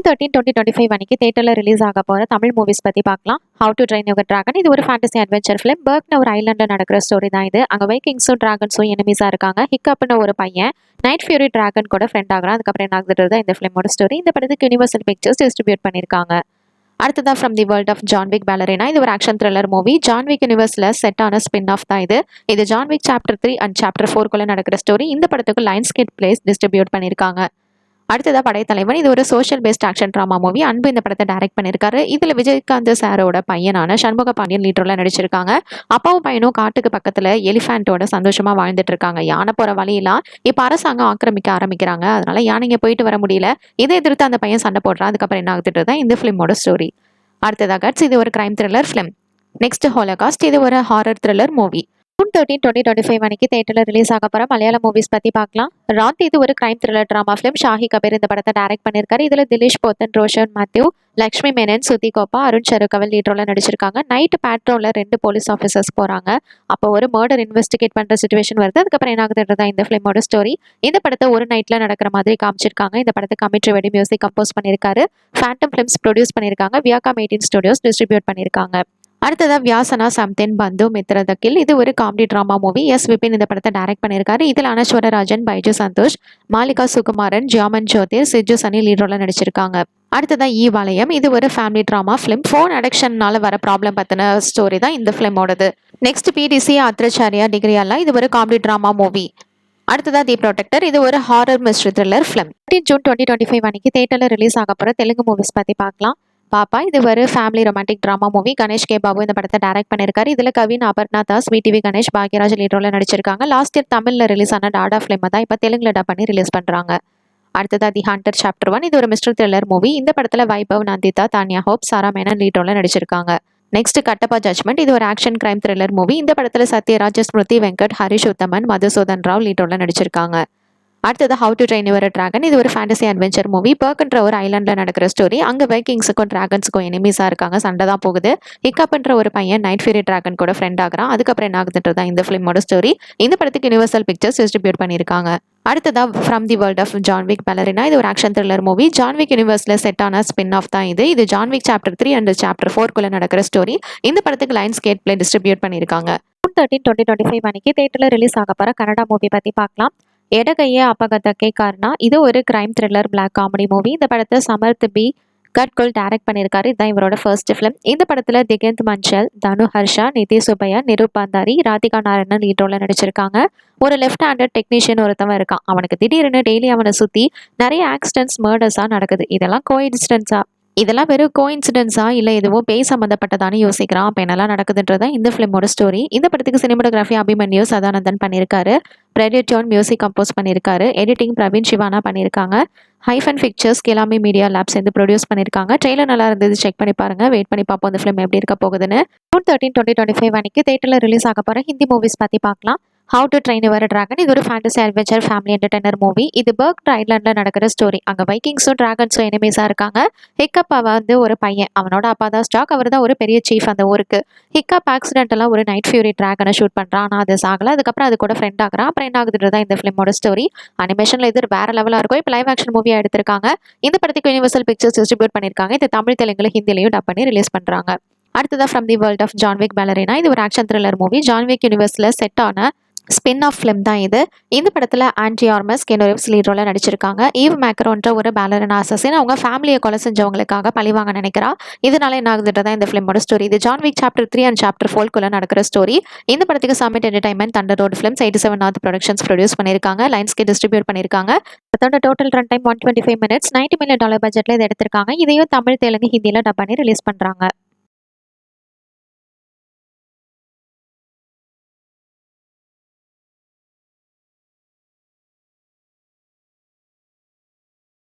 13/2025 அன்னைக்கு தியேட்டர்ல ரிலீஸ் ஆக போற தமிழ் மூவிஸ் பத்தி பார்க்கலாம். How to train your dragon இது ஒரு ஃபேண்டசி அட்வென்ச்சர் ஃபிலிம். பர்க்னு ஒரு ஐலாண்ட்ல நடக்கிற ஸ்டோரி தான் இது. அங்க வைக்கிங்ஸும் டிராகன்ஸும் எனிமீஸா இருக்காங்க. ஹிக்கப்னு ஒரு பையன் நைட் ஃபியூரி டிராகன் கூட ஃப்ரெண்ட் ஆகுறான். அதுக்கப்புறம் என்ன ஆகுதுறது இந்த ஃபிலிமோட ஸ்டோரி. இந்த படத்துக்கு யுனிவர்சல் பிக்சர்ஸ் டிஸ்ட்ரிபியூட் பண்ணிருக்காங்க. அடுத்ததா from the world of John Wick ballerina இது ஒரு ஆக்ஷன் த்ரில்லர் மூவி. ஜான்விக் யூனிவர்ஸ்ல செட் ஆன ஸ்பின் ஆஃப் தான் இது. இது ஜான்விக் சாப்டர் 3 அண்ட் சாப்டர் 4 குள்ள நடக்கிற ஸ்டோரி. இந்த படத்துக்கு லைன்ஸ் கேட் பிளேஸ் டிஸ்ட்ரிபியூட் பண்ணிருக்காங்க. அடுத்ததா படைத்தலைவன் இது ஒரு social based action drama movie. Anbu இந்த படத்தை டைரக்ட் பண்ணிருக்காரு. இதுல விஜயகாந்த் சாரோட பையனான சண்முக பாண்டியன் லீட் ரோல்ல நடிச்சிருக்காங்க. அப்பாவும் பையனும் காட்டுக்கு பக்கத்துல எலிஃபேண்டோட சந்தோஷமா வாழ்ந்துட்டு இருக்காங்க. யானை போற வழியெல்லாம் இப்ப அரசாங்கம் ஆக்கிரமிக்க ஆரம்பிக்கிறாங்க. அதனால யானைங்க போயிட்டு வர முடியல. இதை எதிர்த்து அந்த பையன் சண்டை போடுறான். அதுக்கப்புறம் என்ன ஆகுதுன்றது தான் இந்த பிலிமோட ஸ்டோரி. அடுத்ததா கட்ஸ் இது ஒரு crime thriller film. Next Holocaust இது ஒரு ஹாரர் த்ரில்லர் மூவி. June 13, 2025 அன்னைக்கு தியேட்டர்ல ரிலீஸ் ஆக போற மலையாள மூவிஸ் பத்தி பார்க்கலாம். ராத் இது ஒரு crime thriller drama film. Shahi Kabir இந்த படத்தை டைரக்ட் பண்ணிருக்காரு. இதுல திலீஷ் போத்தன், ரோஷன் மேத்யூ, லக்ஷ்மி மேனன், சுதி கோப்பா, அருண் சருகவல் லீட் ரோல்ல நடிச்சிருக்காங்க. நைட் பேட்ரோல்ல 2 போலீஸ் ஆஃபீஸர்ஸ் போறாங்க. அப்போ ஒரு மர்டர் இன்வெஸ்டிகேட் பண்ற சிச்சுவேஷன் வருது. அதுக்கப்புறம் என்ன ஆகுதுன்றதா இந்த ஃபிலிமோட ஸ்டோரி. இந்த படத்தை ஒரு நைட்ல நடக்கிற மாதிரி காமிச்சிருக்காங்க. இந்த படத்துக்கு அமித் திரிவேடி மியூசிக் கம்போஸ் பண்ணிருக்காரு. ஃபேண்டம் ஃபிலிம்ஸ் ப்ரொடியூஸ் பண்ணிருக்காங்க. வியாகா 18 ஸ்டுடியோஸ் டிஸ்ட்ரிபியூட் பண்ணிருக்காங்க. அடுத்ததா வியாசனா சம்தின் பந்து மித்ர தக்கில் இது ஒரு comedy drama movie. S Vipin இந்த படத்தை டைரக்ட் பண்ணிருக்காரு. இதில் அனஸ்வரராஜன், பைஜு சந்தோஷ், மாலிகா சுகுமாரன், ஜியாமன் ஜோதிர், சிஜு சனி லீட் ரோல்ல நடிச்சிருக்காங்க. அடுத்ததா ஈ வளையம் இது ஒரு ஃபேமிலி டிராமா ஃபிலிம். ஃபோன் அடிக்ஷன்னால வர ப்ராப்ளம் பத்தின ஸ்டோரி தான் இந்த ஃபிலிமோடது. நெக்ஸ்ட் பிடிசி ஆத்ரச்சாரியா டிகிரியாலா இது ஒரு காமெடி டிராமா மூவி. அடுத்ததா தி ப்ரொடெக்டர் இது ஒரு horror mystery thriller film. 13 June 2025 அன்னைக்கு தியேட்டர்ல ரிலீஸ் ஆக போற தெலுங்கு மூவிஸ் பத்தி பார்க்கலாம். பாப்பா இது ஒரு family romantic drama movie. Ganesh K Babu இந்த படத்தை டைரக்ட் பண்ணிருக்காரு. இதுல கவின், அபர்ணா தாஸ், விடிவி கணேஷ், பாக்யராஜ் லீட் ரோல்ல நடிச்சிருக்காங்க. லாஸ்ட் இயர் தமிழ்ல ரிலீஸ் ஆன டாடா ஃபிலிம் தான் இப்ப தெலுங்குல டப் பண்ணி ரிலீஸ் பண்றாங்க. அடுத்ததா தி ஹண்டர் சாப்டர் 1 இது ஒரு மிஸ்டர் த்ரில்லர் மூவி. இந்த படத்துல வைபவ், நந்திதா, தானியா ஹோப், சாரா மேனன் லீட் ரோல்ல நடிச்சிருக்காங்க. நெக்ஸ்ட் கட்டப்பா ஜட்மெண்ட் இது ஒரு ஆக்ஷன் கிரைம் த்ரில்லர் மூவி. இந்த படத்துல சத்யராஜ், ஸ்மிருதி வெங்கட், ஹரிஷ் உத்தமன், மதுசூதன் ராவ் லீட் ரோல்ல நடிச்சிருக்காங்க. அடுத்தது how to train your dragon இது ஒரு ஃபேண்டசி அட்வென்ச்சர் மூவி. பர்க்ன்ற ஒரு ஐலாண்ட்ல நடக்கிற ஸ்டோரி. அங்க வைக்கிங்ஸுக்கும் டிராகன்ஸுக்கும் எனிமீஸா இருக்காங்க. சண்டை தான் போகுது. ஹிக்கப்ன்ற ஒரு பையன் நைட் ஃபியூரி டிராகன் கூட ஃப்ரெண்ட் ஆகுறான். அதுக்கப்புறம் என்ன ஆகுதுன்றதா இந்த ஃபிலிமோட ஸ்டோரி. இந்த படத்துக்கு யுனிவர்சல் பிக்சர்ஸ் டிஸ்ட்ரிபியூட் பண்ணிருக்காங்க. அடுத்ததா from the world of John Wick ballerina இது ஒரு ஆக்ஷன் த்ரில்லர் மூவி. ஜான்விக் யூனிவர்ஸ்ல செட் ஆன ஸ்பின் ஆஃப் தான் இது. இது ஜான்விக் சாப்டர் 3 அண்ட் சாப்டர் 4 குள்ள நடக்கிற ஸ்டோரி. இந்த படத்துக்கு லைன்ஸ் கேட் பிளே டிஸ்ட்ரிபியூட் பண்ணிருக்காங்க. June 13, 2025 அன்னைக்கு தியேட்டர்ல ரிலீஸ் ஆக போற கன்னடா மூவி பத்தி பார்க்கலாம். எடகைய அப்பகதக்கை காரணா இது ஒரு crime thriller black comedy movie. இந்த படத்தை சமர்த் பி கட்குல் டைரக்ட் பண்ணியிருக்காரு. இதுதான் இவரோட ஃபர்ஸ்ட் ஃபிலிம். இந்த படத்துல திகந்த் மஞ்சள், தனு ஹர்ஷா, நிதி சுப்பையா, நிரூப் பந்தாரி, ராதிகா நாராயணன் லீட் ரோல்ல நடிச்சிருக்காங்க. ஒரு லெஃப்ட் ஹேண்டட் டெக்னீஷியன் ஒருத்தவன் இருக்கான். அவனுக்கு திடீர்னு டெய்லி அவனை சுத்தி நிறைய ஆக்சிடென்ட்ஸ், மர்டர்ஸா நடக்குது. இதெல்லாம் வெறும் கோஇன்சிடென்ஸா இல்ல எதுவும் பேய் சம்பந்தப்பட்டதான்னு யோசிக்கிறான். அப்ப என்னெல்லாம் நடக்குதுன்றதான் இந்த ஃபிலிமோட ஸ்டோரி. இந்த படத்துக்கு சினிமோகிராஃபி அபிமன்யு சதானந்தன் பண்ணியிருக்காரு. பிரெடியோன் மியூசிக் கம்போஸ் பண்ணியிருக்காரு. எடிட்டிங் பிரவீன் சிவானா பண்ணியிருக்காங்க. ஹைஃபன் பிக்சர்ஸ், கிலாமி மீடியா லேப்ஸ் வந்து ப்ரொடியூஸ் பண்ணியிருக்காங்க. ட்ரெயிலர் நல்லா இருந்தது, செக் பண்ணி பாருங்க. வெயிட் பண்ணி பார்ப்போம் இந்த ஃபிலிம் எப்படி இருக்க போகுதுன்னு. June 13, 2025 அன்னைக்கு தியேட்டர்ல ரிலீஸ் ஆக போற ஹிந்தி மூவிஸ் பத்தி பார்க்கலாம். How to train your dragon இது ஒரு fantasy adventure family entertainer movie. இது பர்க் ஐலாண்ட்ல நடக்கிற ஸ்டோரி. அங்க வைக்கிங்ஸும் டிராகன்ஸும் எனிமீஸா இருக்காங்க. ஹிக்கப் வந்து ஒரு பையன். அவனோட அப்பா தான் ஸ்டாக். அவர் தான் ஒரு பெரிய சீஃப் அந்த ஊருக்கு. ஹிக்கப் ஆக்சிடென்டெல்லாம் ஒரு நைட் ஃபியூரி டிராகனை ஷூட் பண்றான். ஆனா அது சாகல. அதுக்கப்புறம் அது கூட ஃப்ரெண்ட் ஆகுறான். அப்புறம் என்ன ஆகுதுன்றதா இந்த ஃபிலிமோட ஸ்டோரி. அனிமேஷன்ல இது வேற லெவலா இருக்கும். இப்போ லைவ் ஆக்ஷன் மூவியா எடுத்திருக்காங்க. இந்த படத்துக்கு யுனிவர்சல் பிக்சர்ஸ் டிஸ்ட்ரிபியூட் பண்ணிருக்காங்க. இது தமிழ், தெலுங்குல, ஹிந்திலையும் டப் பண்ணி ரிலீஸ் பண்றாங்க. அடுத்ததா from the world of John Wick ballerina இது ஒரு ஆக்ஷன் த்ரில்லர் மூவி. ஜான்விக் யூனிவர்ஸ்ல செட் ஆன ஸ்பின் ஆஃப் ஃபிலிம் தான் இது. இந்த படத்துல Ana de Armas, Keanu Reeves lead ரோல்ல நடிச்சிருக்காங்க. ஈவ் மேக்ரோன்ற ஒரு பேலரினா அசசின் அவங்க ஃபேமிலியை கொலை செஞ்சவங்களுக்காக பழிவாங்க நினைக்கிறா. இதனால என்ன ஆகுதுன்றதா இந்த ஃபிலிமோட ஸ்டோரி. இது ஜான்விக் சாப்டர் 3 அண்ட் சாப்டர் 4 குள்ள நடக்கிற ஸ்டோரி. இந்த படத்துக்கு Summit Entertainment, Thunder Road Films, 87 North productions produce பண்ணிருக்காங்க. லைன்ஸ்க்கு டிஸ்ட்ரிபியூட் பண்ணிருக்காங்க. அதோட total run time 125 minutes. $90 million பட்ஜெட்ல இதை எடுத்திருக்காங்க. இதையும் தமிழ், தெலுங்கு, ஹிந்தியில டப் பண்ணி ரிலீஸ் பண்றாங்க.